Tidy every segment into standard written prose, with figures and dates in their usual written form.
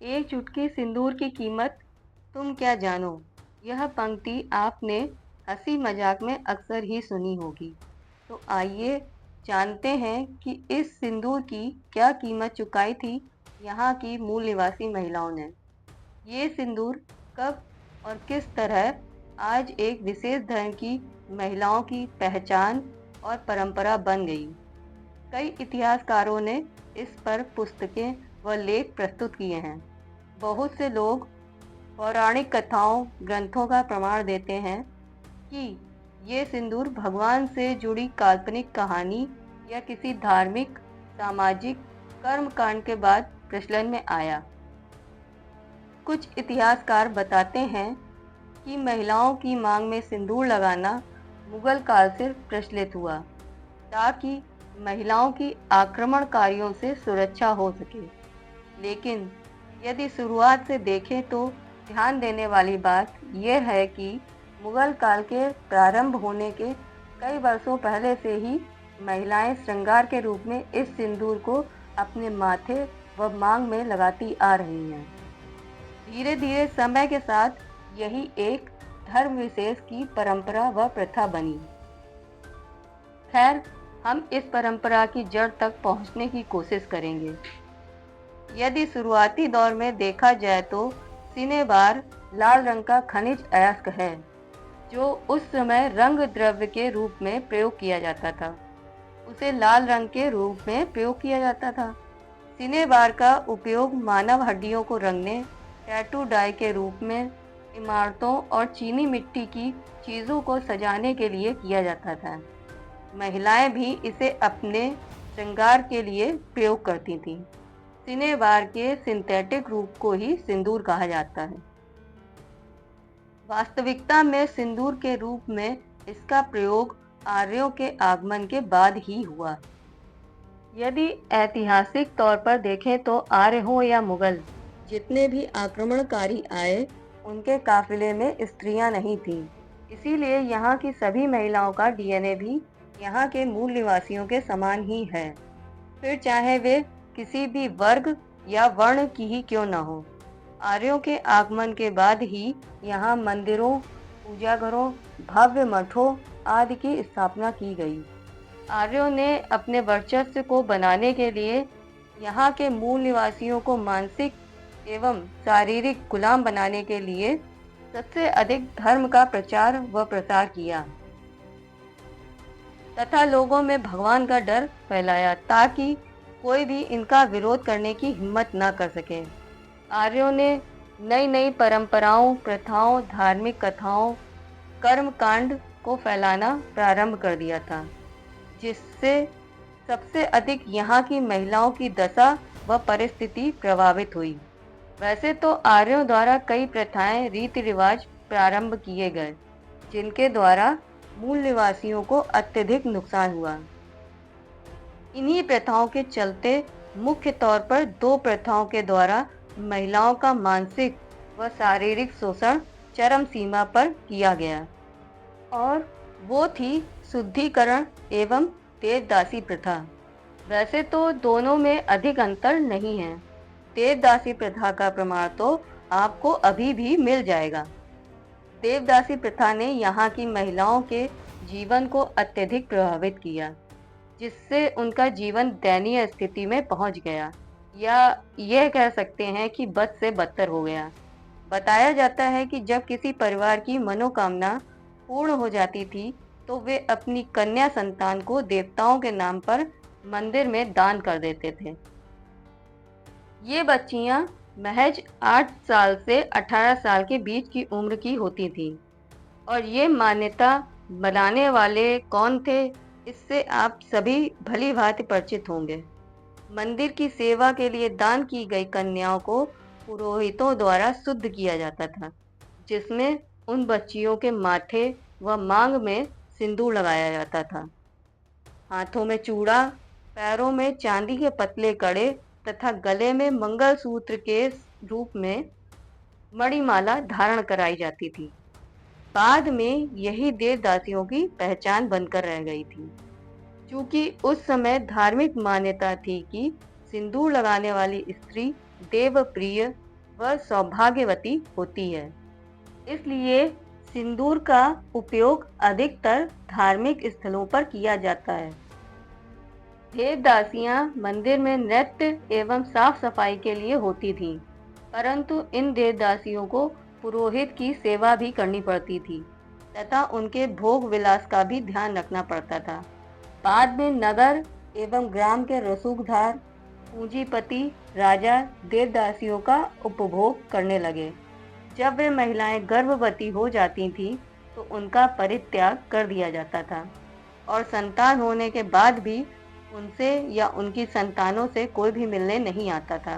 एक चुटकी सिंदूर की कीमत तुम क्या जानो। यह पंक्ति आपने हंसी मजाक में अक्सर ही सुनी होगी। तो आइए जानते हैं कि इस सिंदूर की क्या कीमत चुकाई थी यहाँ की मूल निवासी महिलाओं ने। ये सिंदूर कब और किस तरह आज एक विशेष धर्म की महिलाओं की पहचान और परंपरा बन गई। कई इतिहासकारों ने इस पर पुस्तकें व लेख प्रस्तुत किए हैं। बहुत से लोग पौराणिक कथाओं ग्रंथों का प्रमाण देते हैं कि ये सिंदूर भगवान से जुड़ी काल्पनिक कहानी या किसी धार्मिक सामाजिक कर्मकांड के बाद प्रचलन में आया। कुछ इतिहासकार बताते हैं कि महिलाओं की मांग में सिंदूर लगाना मुगल काल से प्रचलित हुआ ताकि महिलाओं की आक्रमणकारियों से सुरक्षा हो सके। लेकिन यदि शुरुआत से देखें तो ध्यान देने वाली बात यह है कि मुगल काल के प्रारंभ होने के कई वर्षों पहले से ही महिलाएं श्रृंगार के रूप में इस सिंदूर को अपने माथे व मांग में लगाती आ रही हैं। धीरे धीरे समय के साथ यही एक धर्म विशेष की परंपरा व प्रथा बनी। खैर, हम इस परंपरा की जड़ तक पहुंचने की कोशिश करेंगे। यदि शुरुआती दौर में देखा जाए तो सिनेबार लाल रंग का खनिज अयस्क है जो उस समय रंग द्रव्य के रूप में प्रयोग किया जाता था। उसे लाल रंग के रूप में प्रयोग किया जाता था। सिनेबार का उपयोग मानव हड्डियों को रंगने, टैटू डाई के रूप में, इमारतों और चीनी मिट्टी की चीजों को सजाने के लिए किया जाता था। महिलाएं भी इसे अपने श्रृंगार के लिए प्रयोग करती थीं। सिनेबार के सिंथेटिक रूप को ही सिंदूर कहा जाता है। वास्तविकता में सिंदूर के रूप में इसका प्रयोग आर्यों के आगमन के बाद ही हुआ। यदि ऐतिहासिक तौर पर देखें तो आर्य हो या मुगल, जितने भी आक्रमणकारी आए उनके काफिले में स्त्रियां नहीं थीं। इसीलिए यहाँ की सभी महिलाओं का डीएनए भी यहाँ के मूल निवासियों के समान ही है, फिर चाहे वे किसी भी वर्ग या वर्ण की ही क्यों न हो। आर्यों के आगमन के बाद ही यहाँ मंदिरों, पूजा घरों, भव्य मठों आदि की स्थापना की गई। आर्यों ने अपने वर्चस्व को बनाने के लिए यहाँ के मूल निवासियों को मानसिक एवं शारीरिक गुलाम बनाने के लिए सबसे अधिक धर्म का प्रचार व प्रसार किया तथा लोगों में भगवान का डर फैलाया ताकि कोई भी इनका विरोध करने की हिम्मत न कर सके। आर्यों ने नई नई परंपराओं, प्रथाओं, धार्मिक कथाओं, कर्मकांड को फैलाना प्रारंभ कर दिया था, जिससे सबसे अधिक यहाँ की महिलाओं की दशा व परिस्थिति प्रभावित हुई। वैसे तो आर्यों द्वारा कई प्रथाएं, रीति रिवाज प्रारंभ किए गए, जिनके द्वारा मूल निवासियों को अत्यधिक नुकसान हुआ। इन्हीं प्रथाओं के चलते मुख्य तौर पर दो प्रथाओं के द्वारा महिलाओं का मानसिक व शारीरिक शोषण चरम सीमा पर किया गया, और वो थी शुद्धिकरण एवं देवदासी प्रथा। वैसे तो दोनों में अधिक अंतर नहीं है। देवदासी प्रथा का प्रमाण तो आपको अभी भी मिल जाएगा। देवदासी प्रथा ने यहाँ की महिलाओं के जीवन को अत्यधिक प्रभावित किया, जिससे उनका जीवन दयनीय स्थिति में पहुंच गया, या यह कह सकते हैं कि बद से बदतर हो गया। बताया जाता है कि जब किसी परिवार की मनोकामना पूर्ण हो जाती थी तो वे अपनी कन्या संतान को देवताओं के नाम पर मंदिर में दान कर देते थे। ये बच्चियां महज 8 साल से 18 साल के बीच की उम्र की होती थीं, और ये मान्यता बनाने वाले कौन थे, इससे आप सभी भली भांति परिचित होंगे। मंदिर की सेवा के लिए दान की गई कन्याओं को पुरोहितों द्वारा शुद्ध किया जाता था, जिसमें उन बच्चियों के माथे व मांग में सिंदूर लगाया जाता था। हाथों में चूड़ा, पैरों में चांदी के पतले कड़े तथा गले में मंगलसूत्र के रूप में मणिमाला धारण कराई जाती थी। बाद में यही देवदासियों की पहचान बनकर रह गई थी। चूंकि उस समय धार्मिक मान्यता थी कि सिंदूर लगाने वाली स्त्री देवप्रिय वह सौभाग्यवती होती है। इसलिए सिंदूर का उपयोग अधिकतर धार्मिक स्थलों पर किया जाता है। देवदासियां मंदिर में नृत्य एवं साफ सफाई के लिए होती थीं, परंतु इन देवदासियों को पुरोहित की सेवा भी करनी पड़ती थी तथा उनके भोग विलास का भी ध्यान रखना पड़ता था। बाद में नगर एवं ग्राम के रसूखदार पूंजीपति राजा देवदासियों का उपभोग करने लगे। जब वे महिलाएं गर्भवती हो जाती थीं, तो उनका परित्याग कर दिया जाता था और संतान होने के बाद भी उनसे या उनकी संतानों से कोई भी मिलने नहीं आता था।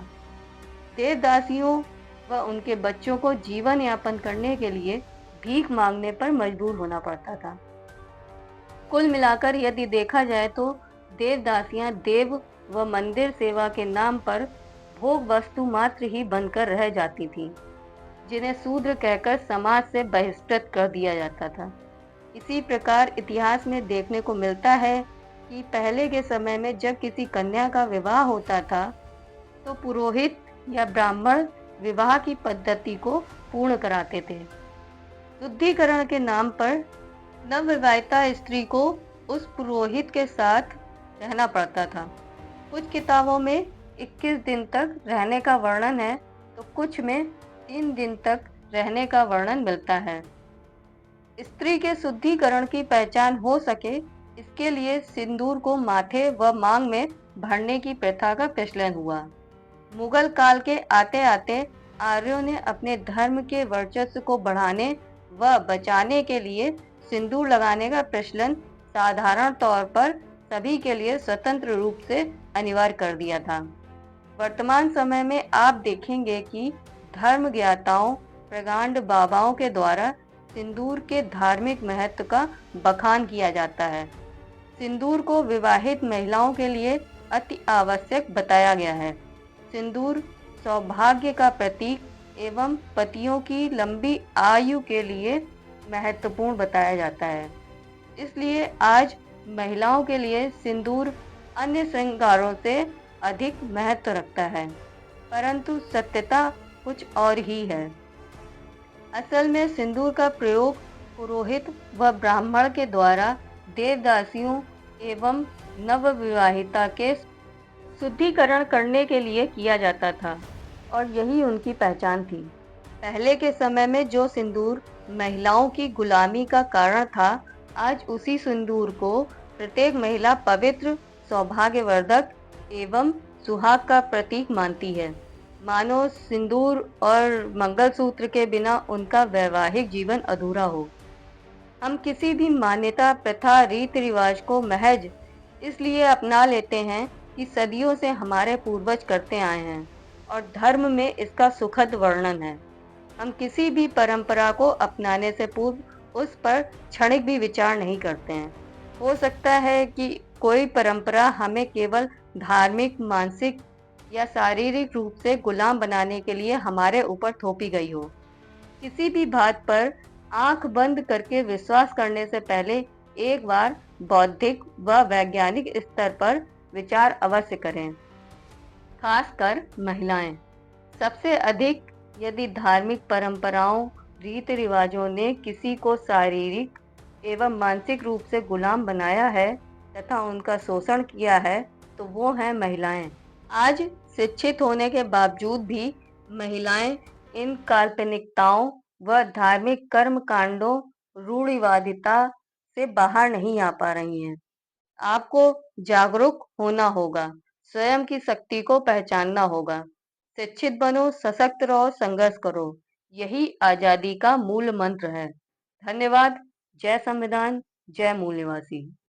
देवदासियों व उनके बच्चों को जीवन यापन करने के लिए भीख मांगने पर मजबूर होना पड़ता था। कुल मिलाकर यदि देखा जाए तो देवदासियां देव व मंदिर सेवा के नाम पर भोग वस्तु मात्र ही बनकर रह जाती थीं, जिन्हें शूद्र कहकर समाज से बहिष्कृत कर दिया जाता था। इसी प्रकार इतिहास में देखने को मिलता है कि पहले के समय में जब किसी कन्या का विवाह होता था, तो पुरोहित या ब्राह्मण विवाह की पद्धति को पूर्ण कराते थे। शुद्धिकरण के नाम पर नवविवाहिता स्त्री को उस पुरोहित के साथ रहना पड़ता था। कुछ किताबों में 21 दिन तक रहने का वर्णन है, तो कुछ में 3 दिन तक रहने का वर्णन मिलता है। स्त्री के शुद्धिकरण की पहचान हो सके, इसके लिए सिंदूर को माथे व मांग में भरने की प्रथा का प्रचलन हुआ। मुगल काल के आते आते आर्यों ने अपने धर्म के वर्चस्व को बढ़ाने व बचाने के लिए सिंदूर लगाने का प्रचलन साधारण तौर पर सभी के लिए स्वतंत्र रूप से अनिवार्य कर दिया था। वर्तमान समय में आप देखेंगे कि धर्म ज्ञाताओं, प्रगांड बाबाओं के द्वारा सिंदूर के धार्मिक महत्व का बखान किया जाता है। सिंदूर को विवाहित महिलाओं के लिए अति आवश्यक बताया गया है। सिंदूर सौभाग्य का प्रतीक एवं पतियों की लंबी आयु के लिए महत्वपूर्ण बताया जाता है। इसलिए आज महिलाओं के लिए सिंदूर अन्य श्रृंगारों से अधिक महत्व रखता है, परंतु सत्यता कुछ और ही है। असल में सिंदूर का प्रयोग पुरोहित व ब्राह्मण के द्वारा देवदासियों एवं नवविवाहिता के शुद्धिकरण करने के लिए किया जाता था और यही उनकी पहचान थी। पहले के समय में जो सिंदूर महिलाओं की गुलामी का कारण था, आज उसी सिंदूर को प्रत्येक महिला पवित्र, सौभाग्यवर्धक एवं सुहाग का प्रतीक मानती है। मानो सिंदूर और मंगलसूत्र के बिना उनका वैवाहिक जीवन अधूरा हो। हम किसी भी मान्यता, प्रथा, रीति रिवाज को महज इसलिए अपना लेते हैं कि सदियों से हमारे पूर्वज करते आए हैं और धर्म में इसका सुखद वर्णन है। हम किसी भी परंपरा को अपनाने से पूर्व उस पर क्षणिक भी विचार नहीं करते हैं। हो सकता है कि कोई परंपरा हमें केवल धार्मिक, मानसिक या शारीरिक रूप से गुलाम बनाने के लिए हमारे ऊपर थोपी गई हो। किसी भी बात पर आंख बंद करके विश्वास करने से पहले एक बार बौद्धिक व वैज्ञानिक स्तर पर विचार अवश्य करें। खासकर महिलाएं। सबसे अधिक यदि धार्मिक परंपराओं, रीति रिवाजों ने किसी को शारीरिक एवं मानसिक रूप से गुलाम बनाया है तथा उनका शोषण किया है, तो वो हैं महिलाएं। आज शिक्षित होने के बावजूद भी महिलाएं इन काल्पनिकताओं व धार्मिक कर्म कांडों, रूढ़िवादिता से बाहर नहीं आ पा रही हैं। आपको जागरूक होना होगा, स्वयं की शक्ति को पहचानना होगा। शिक्षित बनो, सशक्त रहो, संघर्ष करो। यही आजादी का मूल मंत्र है। धन्यवाद। जय संविधान, जय मूल निवासी।